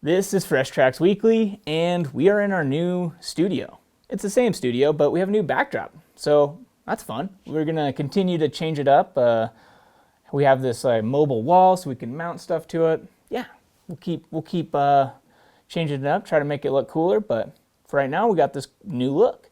This is Fresh Tracks Weekly, and we are in our new studio. It's the same studio, but we have a new backdrop, so that's fun. We're gonna continue to change it up. We have this mobile wall, so we can mount stuff to it. Yeah, we'll keep changing it up, try to make it look cooler. But for right now, we got this new look.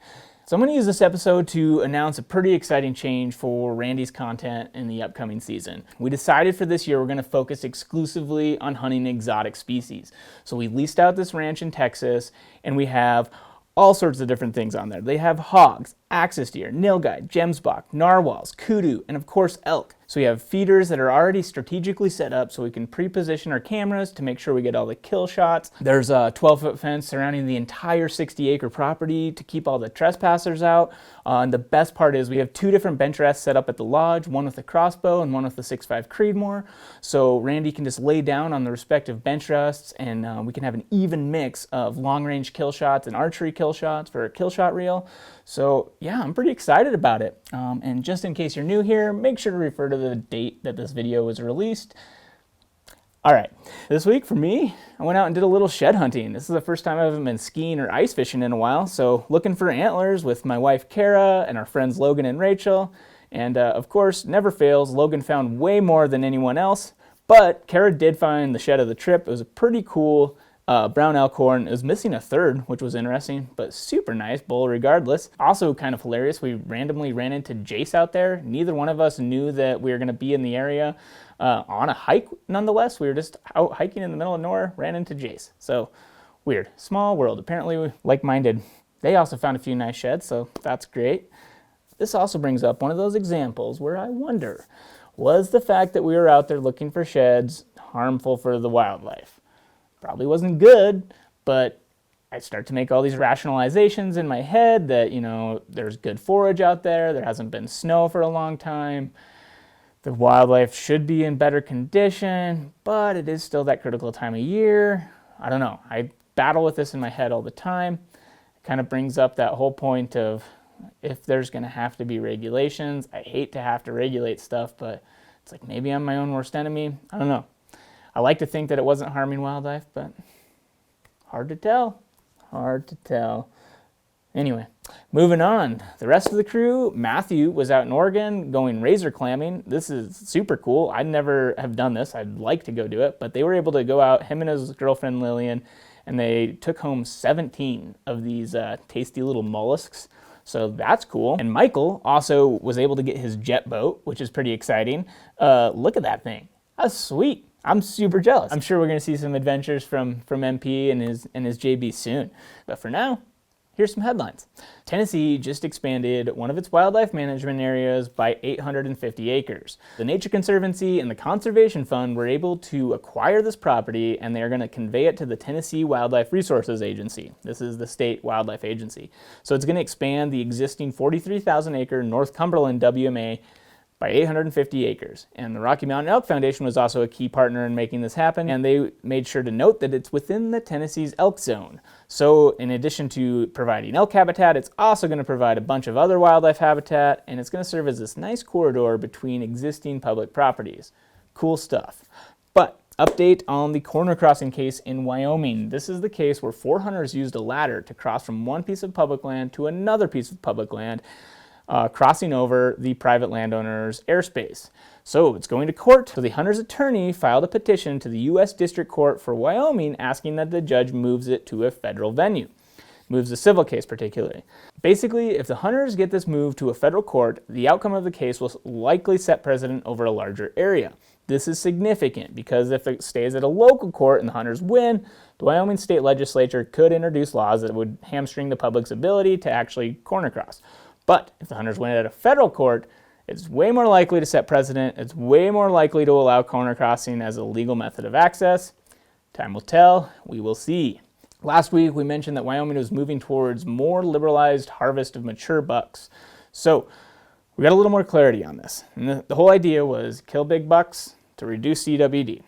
So I'm going to use this episode to announce a pretty exciting change for Randy's content in the upcoming season. We decided for this year we're going to focus exclusively on hunting exotic species. So we leased out this ranch in Texas, and we have all sorts of different things on there. They have hogs, axis deer, nilgai, gemsbok, narwhals, kudu, and of course elk. So we have feeders that are already strategically set up so we can pre-position our cameras to make sure we get all the kill shots. There's a 12-foot fence surrounding the entire 60-acre property to keep all the trespassers out. And the best part is we have two different bench rests set up at the lodge, one with a crossbow and one with the 6.5 Creedmoor. So Randy can just lay down on the respective bench rests, and we can have an even mix of long-range kill shots and archery kill shots for a kill shot reel. So yeah, I'm pretty excited about it. And just in case you're new here, make sure to refer to the date that this video was released. All right, this week for me, I went out and did a little shed hunting. This is the first time I haven't been skiing or ice fishing in a while, so looking for antlers with my wife Kara and our friends Logan and Rachel. And of course, never fails, Logan found way more than anyone else, but Kara did find the shed of the trip. It was a pretty cool brown elk horn. It was missing a third, which was interesting, but super nice bull regardless. Also kind of hilarious, we randomly ran into Jace out there. Neither one of us knew that we were going to be in the area on a hike nonetheless. We were just out hiking in the middle of nowhere, ran into Jace. So weird, small world. Apparently like-minded. They also found a few nice sheds, so that's great. This also brings up one of those examples where I wonder, was the fact that we were out there looking for sheds harmful for the wildlife? Probably wasn't good, but I start to make all these rationalizations in my head that, you know, there's good forage out there, there hasn't been snow for a long time, the wildlife should be in better condition, but it is still that critical time of year. I don't know, I battle with this in my head all the time. It kind of brings up that whole point of if there's going to have to be regulations. I hate to have to regulate stuff, but it's like maybe I'm my own worst enemy. I don't know. I like to think that it wasn't harming wildlife, but hard to tell. Hard to tell. Anyway, moving on. The rest of the crew, Matthew was out in Oregon going razor clamming. This is super cool. I'd never have done this. I'd like to go do it, but they were able to go out, him and his girlfriend Lillian, and they took home 17 of these tasty little mollusks. So that's cool. And Michael also was able to get his jet boat, which is pretty exciting. Look at that thing. That's sweet. I'm super jealous. I'm sure we're going to see some adventures from MP and his JB soon. But for now, here's some headlines. Tennessee just expanded one of its wildlife management areas by 850 acres. The Nature Conservancy and the Conservation Fund were able to acquire this property, and they are going to convey it to the Tennessee Wildlife Resources Agency. This is the state wildlife agency. So it's going to expand the existing 43,000 acre North Cumberland WMA by 850 acres. And the Rocky Mountain Elk Foundation was also a key partner in making this happen, and they made sure to note that it's within the Tennessee's elk zone. So in addition to providing elk habitat, it's also going to provide a bunch of other wildlife habitat, and it's going to serve as this nice corridor between existing public properties. Cool stuff. But update on the corner crossing case in Wyoming. This is the case where 4 hunters used a ladder to cross from one piece of public land to another piece of public land, crossing over the private landowner's airspace. So it's going to court. So the hunter's attorney filed a petition to the U.S. District Court for Wyoming asking that the judge moves it to a federal venue. Moves the civil case particularly. Basically, if the hunters get this moved to a federal court, the outcome of the case will likely set precedent over a larger area. This is significant because if it stays at a local court and the hunters win, the Wyoming state legislature could introduce laws that would hamstring the public's ability to actually corner cross. But if the hunters win at a federal court, it's way more likely to set precedent. It's way more likely to allow corner crossing as a legal method of access. Time will tell. We will see. Last week, we mentioned that Wyoming was moving towards more liberalized harvest of mature bucks. So we got a little more clarity on this. And the whole idea was kill big bucks to reduce CWD.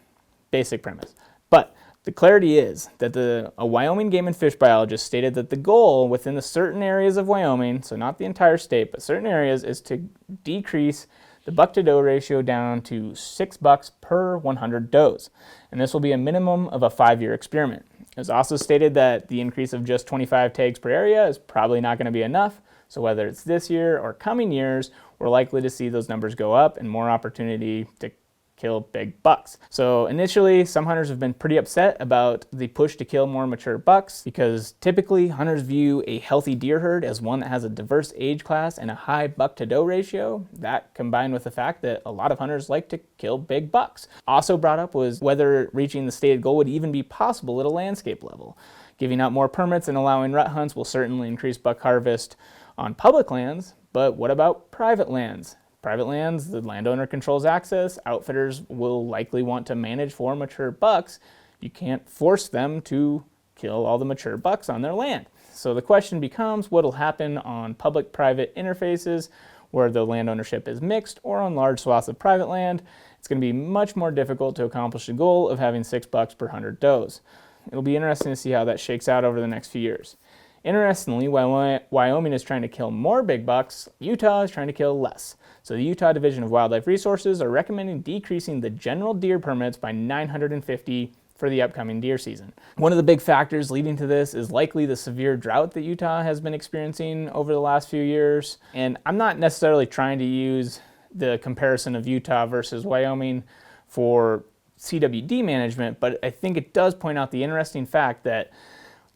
Basic premise. But the clarity is that a Wyoming game and fish biologist stated that the goal within the certain areas of Wyoming, so not the entire state, but certain areas, is to decrease the buck-to-doe ratio down to 6 bucks per 100 does. And this will be a minimum of a 5-year experiment. It was also stated that the increase of just 25 tags per area is probably not going to be enough. So whether it's this year or coming years, we're likely to see those numbers go up and more opportunity to kill big bucks. So initially, some hunters have been pretty upset about the push to kill more mature bucks because typically hunters view a healthy deer herd as one that has a diverse age class and a high buck to doe ratio. That combined with the fact that a lot of hunters like to kill big bucks. Also brought up was whether reaching the stated goal would even be possible at a landscape level. Giving out more permits and allowing rut hunts will certainly increase buck harvest on public lands, but what about private lands? Private lands, the landowner controls access. Outfitters will likely want to manage for mature bucks. You can't force them to kill all the mature bucks on their land. So the question becomes, what will happen on public-private interfaces where the land ownership is mixed, or on large swaths of private land? It's going to be much more difficult to accomplish the goal of having 6 bucks per 100 does. It'll be interesting to see how that shakes out over the next few years. Interestingly, while Wyoming is trying to kill more big bucks, Utah is trying to kill less. So the Utah Division of Wildlife Resources are recommending decreasing the general deer permits by 950 for the upcoming deer season. One of the big factors leading to this is likely the severe drought that Utah has been experiencing over the last few years. And I'm not necessarily trying to use the comparison of Utah versus Wyoming for CWD management, but I think it does point out the interesting fact that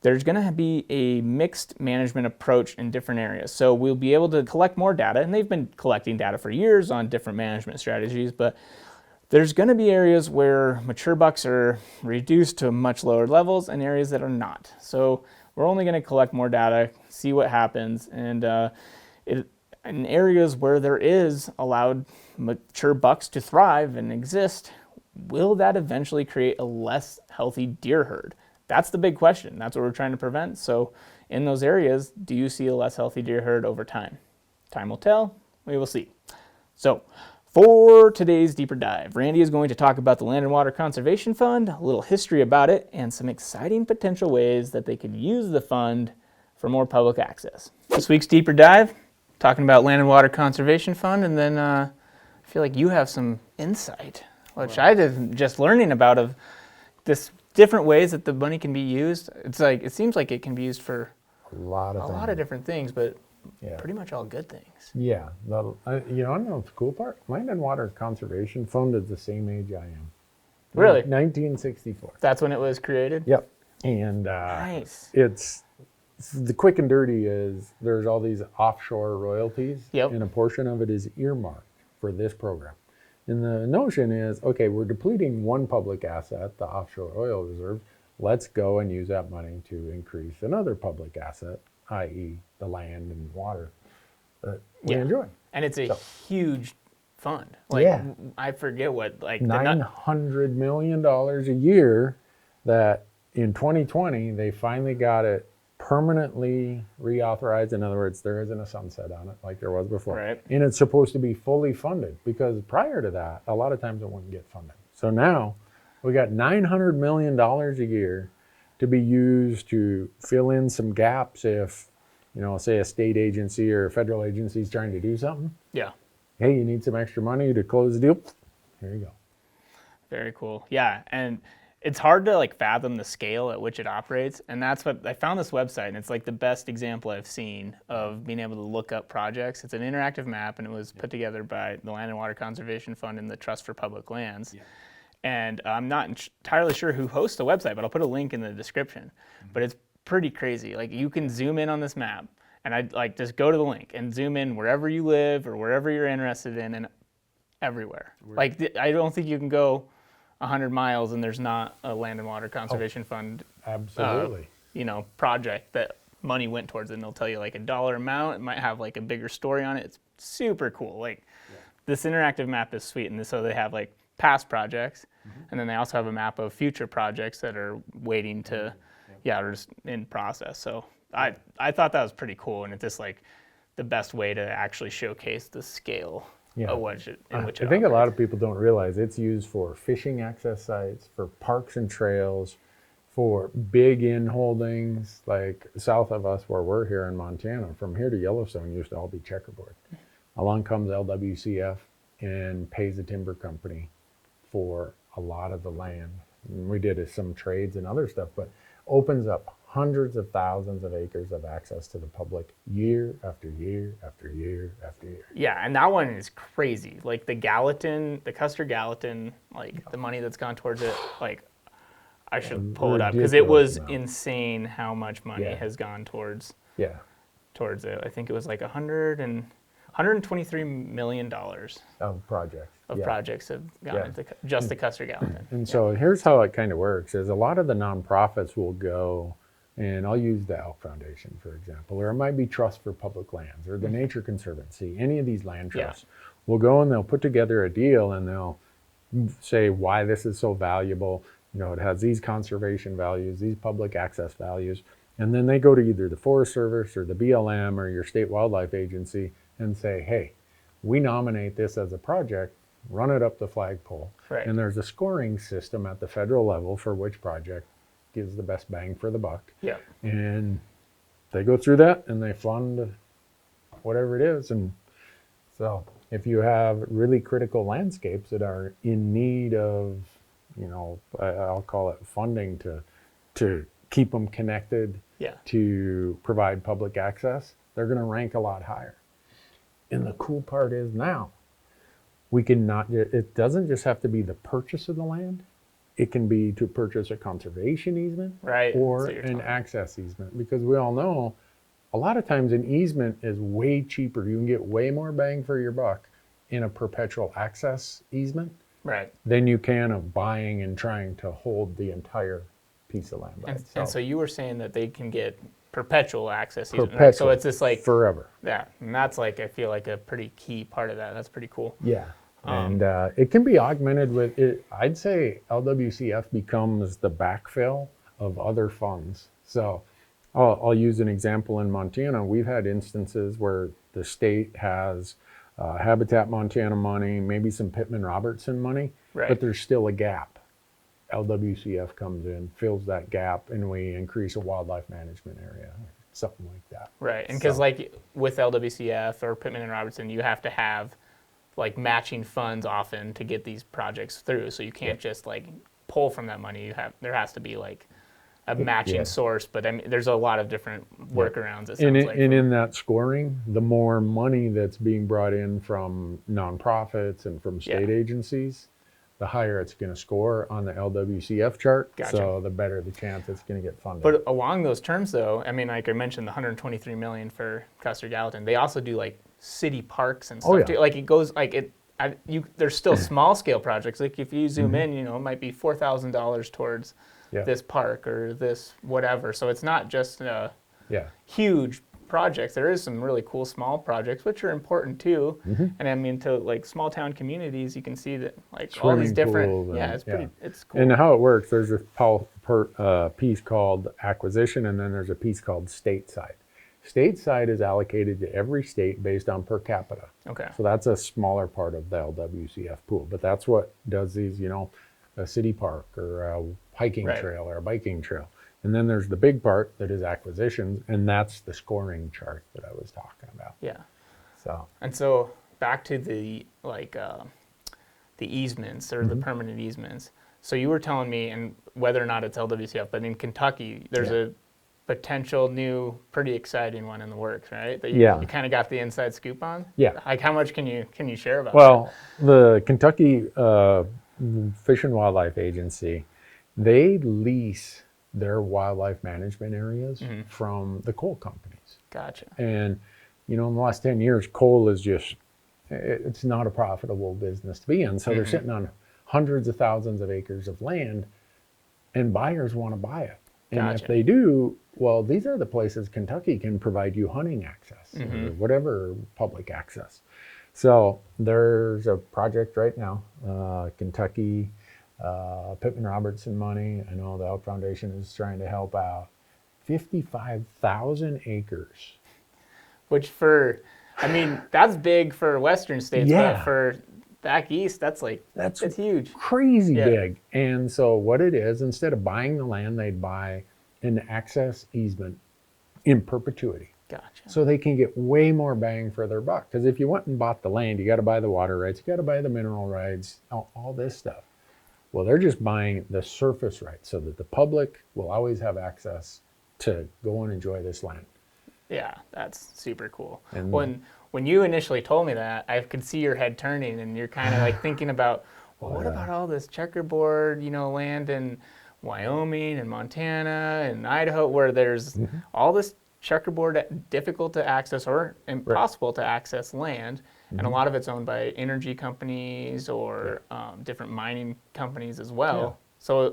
there's going to be a mixed management approach in different areas. So we'll be able to collect more data, and they've been collecting data for years on different management strategies, but there's going to be areas where mature bucks are reduced to much lower levels and areas that are not. So we're only going to collect more data, see what happens, and in areas where there is allowed mature bucks to thrive and exist, will that eventually create a less healthy deer herd? That's the big question. That's what we're trying to prevent. So in those areas, do you see a less healthy deer herd over time? Time will tell. We will see. So for today's deeper dive, Randy is going to talk about the Land and Water Conservation Fund, a little history about it, and some exciting potential ways that they could use the fund for more public access. This week's deeper dive, talking about Land and Water Conservation Fund, and then I feel like you have some insight, which I did just learning about of this different ways that the money can be used. It's like, it seems like it can be used for a lot of different things, but pretty much all good things. Yeah. I don't know the cool part. Land and Water Conservation Fund is the same age I am. Really? 1964. That's when it was created? Yep. And nice. It's the quick and dirty is there's all these offshore royalties, and a portion of it is earmarked for this program. And the notion is, okay, we're depleting one public asset, the offshore oil reserve. Let's go and use that money to increase another public asset, i.e. the land and water that we enjoy. And it's a huge fund. Like, I forget what, like $900 million a year that in 2020, they finally got it permanently reauthorized. In other words, there isn't a sunset on it like there was before. Right. And it's supposed to be fully funded because prior to that, a lot of times it wouldn't get funded. So now we got $900 million a year to be used to fill in some gaps if, say a state agency or a federal agency is trying to do something. Yeah. Hey, you need some extra money to close the deal? Here you go. Very cool. Yeah. And it's hard to like fathom the scale at which it operates, and that's what I found this website, and it's like the best example I've seen of being able to look up projects. It's an interactive map, and it was put together by the Land and Water Conservation Fund and the Trust for Public Lands. And I'm not entirely sure who hosts the website, but I'll put a link in the description. But it's pretty crazy. Like, you can zoom in on this map, and I'd like just go to the link and zoom in wherever you live or wherever you're interested in, and everywhere. Like, I don't think you can go 100 miles and there's not a Land and Water Conservation Fund absolutely project that money went towards it, and they'll tell you like a dollar amount. It might have like a bigger story on it. It's super cool. Like this interactive map is sweet, and so they have like past projects, and then they also have a map of future projects that are waiting to are just in process. So I thought that was pretty cool, and it's just like the best way to actually showcase the scale of which it I think operates. a lot of people don't realize it's used for fishing access sites, for parks and trails, for big in-holdings, like south of us where we're here in Montana. From here to Yellowstone used to all be checkerboard. Along comes LWCF and pays the timber company for a lot of the land we did some trades and other stuff, but opens up hundreds of thousands of acres of access to the public year after year after year after year. Yeah, and that one is crazy. Like the Gallatin, the Custer Gallatin, like the money that's gone towards it, like I should pull it up because it was insane how much money has gone towards towards it. I think it was like $123 million of projects. Projects have gone into just the Custer Gallatin. And so here's how it kind of works: is a lot of the nonprofits will go, and I'll use the Elk Foundation for example, or it might be Trust for Public Lands or the Nature Conservancy. Any of these land trusts will go and they'll put together a deal and they'll say why this is so valuable. You know, it has these conservation values, these public access values, and then they go to either the Forest Service or the BLM or your state wildlife agency and say, hey, we nominate this as a project, run it up the flagpole. And there's a scoring system at the federal level for which project gives the best bang for the buck. And they go through that and they fund whatever it is. And so if you have really critical landscapes that are in need of, you know, I'll call it funding to keep them connected, to provide public access, they're going to rank a lot higher. And the cool part is now, we can not, it doesn't just have to be the purchase of the land. It can be to purchase a conservation easement or an access easement, because we all know a lot of times an easement is way cheaper. You can get way more bang for your buck in a perpetual access easement than you can of buying and trying to hold the entire piece of land by itself. And so you were saying that they can get perpetual access easement, right? So it's just like forever. And that's like, I feel like a pretty key part of that. That's pretty cool. And it can be augmented with it. I'd say LWCF becomes the backfill of other funds. So I'll use an example in Montana. We've had instances where the state has Habitat Montana money, maybe some Pittman-Robertson money, but there's still a gap. LWCF comes in, fills that gap, and we increase a wildlife management area, something like that. And because like with LWCF or Pittman and Robertson, you have to have like matching funds often to get these projects through. So you can't just like pull from that money. There has to be like a matching source, but I mean, there's a lot of different workarounds. It sounds like. And in that scoring, the more money that's being brought in from nonprofits and from state agencies, the higher it's going to score on the LWCF chart. So the better the chance it's going to get funded. But along those terms, though, I mean, like I mentioned, the $123 million for Custer Gallatin. They also do like city parks and stuff too. Like it goes like it. There's still small scale projects. Like if you zoom in, you know, it might be $4,000 towards this park or this whatever. So it's not just huge projects. There is some really cool small projects which are important too. And I mean, to like small town communities, you can see that like all these different it's cool. And how it works, there's a piece called acquisition, and then there's a piece called stateside. Stateside is allocated to every state based on per capita. So that's a smaller part of the LWCF pool, but that's what does these, you know, a city park or a hiking trail or a biking trail. And then there's the big part that is acquisitions, and that's the scoring chart that I was talking about. So back to the like the easements or the permanent easements. So you were telling me, and whether or not it's LWCF, but in Kentucky, there's a potential new, pretty exciting one in the works, right? That you kind of got the inside scoop on. Like how much can you share about? Well, the Kentucky Fish and Wildlife Agency, they lease their wildlife management areas from the coal companies. And, you know, in the last 10 years, coal is just, it's not a profitable business to be in. So they're sitting on hundreds of thousands of acres of land, and buyers want to buy it. And if they do, well, these are the places Kentucky can provide you hunting access or whatever public access. So there's a project right now, Kentucky, Pittman-Robertson money. I know the Elk Foundation is trying to help out. 55,000 acres. Which I mean, that's big for Western states, but for back east, it's huge. Crazy big. And so what it is, instead of buying the land, they'd buy an access easement in perpetuity. So they can get way more bang for their buck. Because if you went and bought the land, you got to buy the water rights, you got to buy the mineral rights, all this stuff. Well, they're just buying the surface rights so that the public will always have access to go and enjoy this land. Yeah, that's super cool. And when you initially told me that, I could see your head turning, and you're kind of like thinking about, well, what about all this checkerboard, land in Wyoming and Montana and Idaho, where there's all this checkerboard, difficult to access or impossible to access land, and a lot of it's owned by energy companies or different mining companies as well. Yeah. So,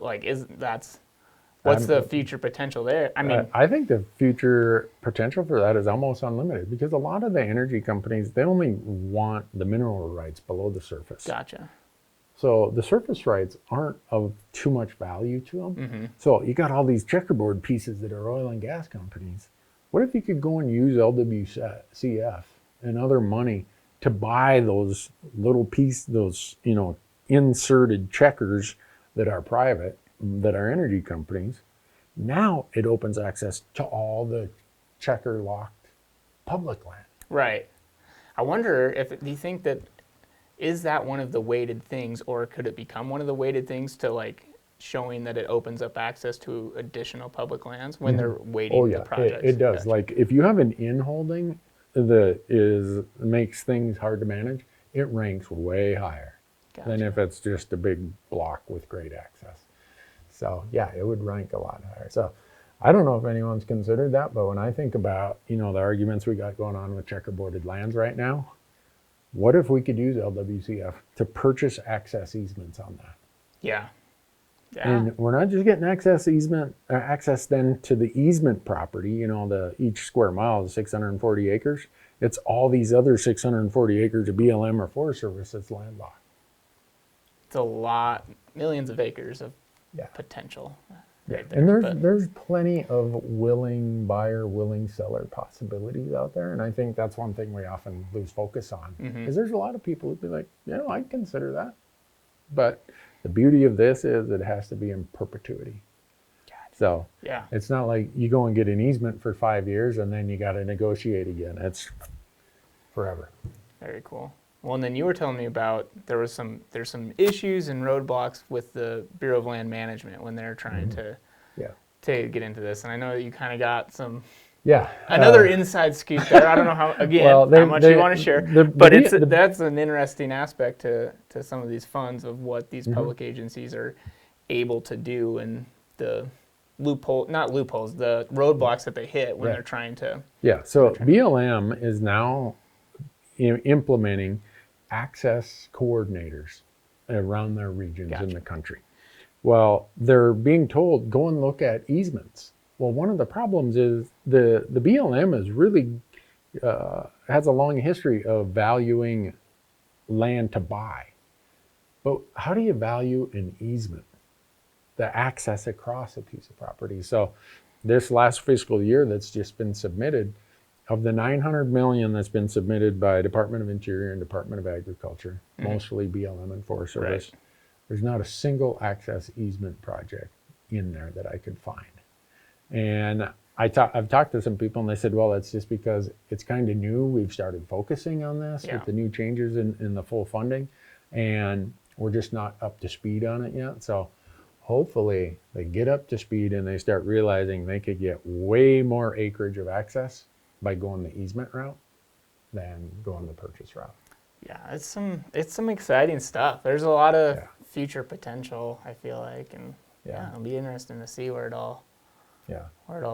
what's the future potential there? I mean, I think the future potential for that is almost unlimited, because a lot of the energy companies, they only want the mineral rights below the surface. Gotcha. So the surface rights aren't of too much value to them. So you got all these checkerboard pieces that are oil and gas companies. What if you could go and use LWCF and other money to buy those little those inserted checkers that are private, that are energy companies? Now it opens access to all the checker locked public land. Right. I wonder do you think that is that one of the weighted things, or could it become one of the weighted things to showing that it opens up access to additional public lands when they're waiting the projects? It does. Gotcha. Like if you have an in-holding that makes things hard to manage, it ranks way higher than if it's just a big block with great access. So yeah, it would rank a lot higher. So I don't know if anyone's considered that, but when I think about, the arguments we got going on with checkerboarded lands right now, what if we could use LWCF to purchase access easements on that? Yeah. And we're not just getting access then to the easement property, each square mile is 640 acres. It's all these other 640 acres of BLM or Forest Service that's landlocked. It's a lot, millions of acres of potential. Right there. And there's plenty of willing buyer, willing seller possibilities out there. And I think that's one thing we often lose focus on, is there's a lot of people who'd be like, I'd consider that. But the beauty of this is it has to be in perpetuity. So it's not like you go and get an easement for 5 years and then you got to negotiate again. It's forever. Very cool. Well, and then you were telling me about there's some issues and roadblocks with the Bureau of Land Management when they're trying to get into this. And I know that you kind of got some another inside scoop there. I don't know how how much you want to share, but that's an interesting aspect to some of these funds of what these public agencies are able to do, and the the roadblocks that they hit when they're trying to. Yeah. So BLM is now implementing access coordinators around their regions in the country. Well, they're being told, go and look at easements. Well, one of the problems is the BLM is really has a long history of valuing land to buy. But how do you value an easement? The access across a piece of property. So this last fiscal year that's just been submitted, of the $900 million that's been submitted by Department of Interior and Department of Agriculture, mostly BLM and Forest Service, there's not a single access easement project in there that I could find. And I've talked to some people and they said, well, it's just because it's kind of new. We've started focusing on this with the new changes in the full funding, and we're just not up to speed on it yet. So hopefully they get up to speed and they start realizing they could get way more acreage of access by going the easement route than going the purchase route. Yeah, it's some exciting stuff. There's a lot of future potential, I feel like, and it'll be interesting to see where it all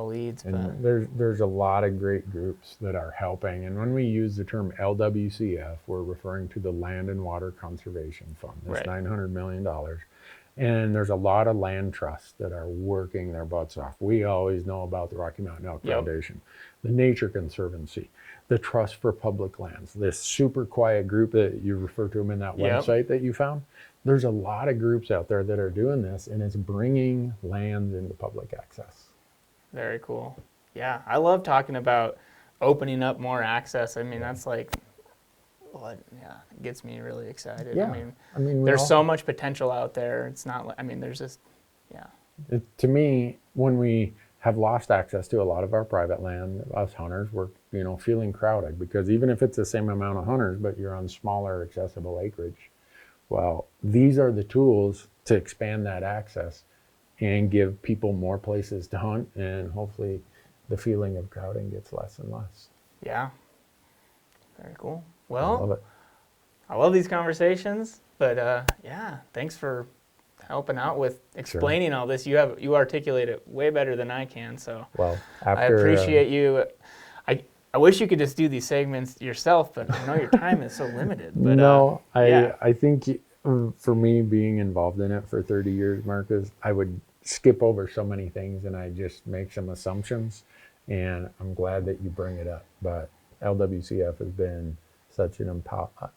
leads. And there's a lot of great groups that are helping. And when we use the term LWCF, we're referring to the Land and Water Conservation Fund. That's $900 million. And there's a lot of land trusts that are working their butts off. We always know about the Rocky Mountain Elk Foundation, the Nature Conservancy, the Trust for Public Lands, this super quiet group that you refer to them in that website that you found. There's a lot of groups out there that are doing this, and it's bringing land into public access. Very cool. Yeah, I love talking about opening up more access. I mean, that's like it gets me really excited. Yeah. I mean there's so much potential out there. It's not, there's just, to me, when we have lost access to a lot of our private land, us hunters, we're, feeling crowded, because even if it's the same amount of hunters, but you're on smaller accessible acreage, well, these are the tools to expand that access and give people more places to hunt, and hopefully the feeling of crowding gets less and less. Yeah. Very cool. I Well, love it. I love these conversations, but yeah, thanks for helping out with explaining all this. You articulate it way better than I can, so Well, I appreciate you. I wish you could just do these segments yourself, but I know your time is so limited. But, no, yeah. I think for me being involved in it for 30 years, Marcus, I would skip over so many things and I just make some assumptions, and I'm glad that you bring it up. But LWCF has been such an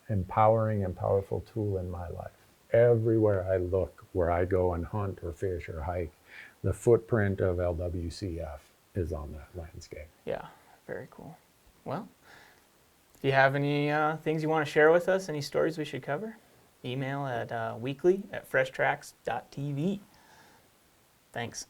empowering and powerful tool in my life. Everywhere I look, where I go and hunt or fish or hike, the footprint of LWCF is on that landscape. Yeah, very cool. Well, if you have any things you want to share with us, any stories we should cover, email at weekly@freshtracks.tv. Thanks.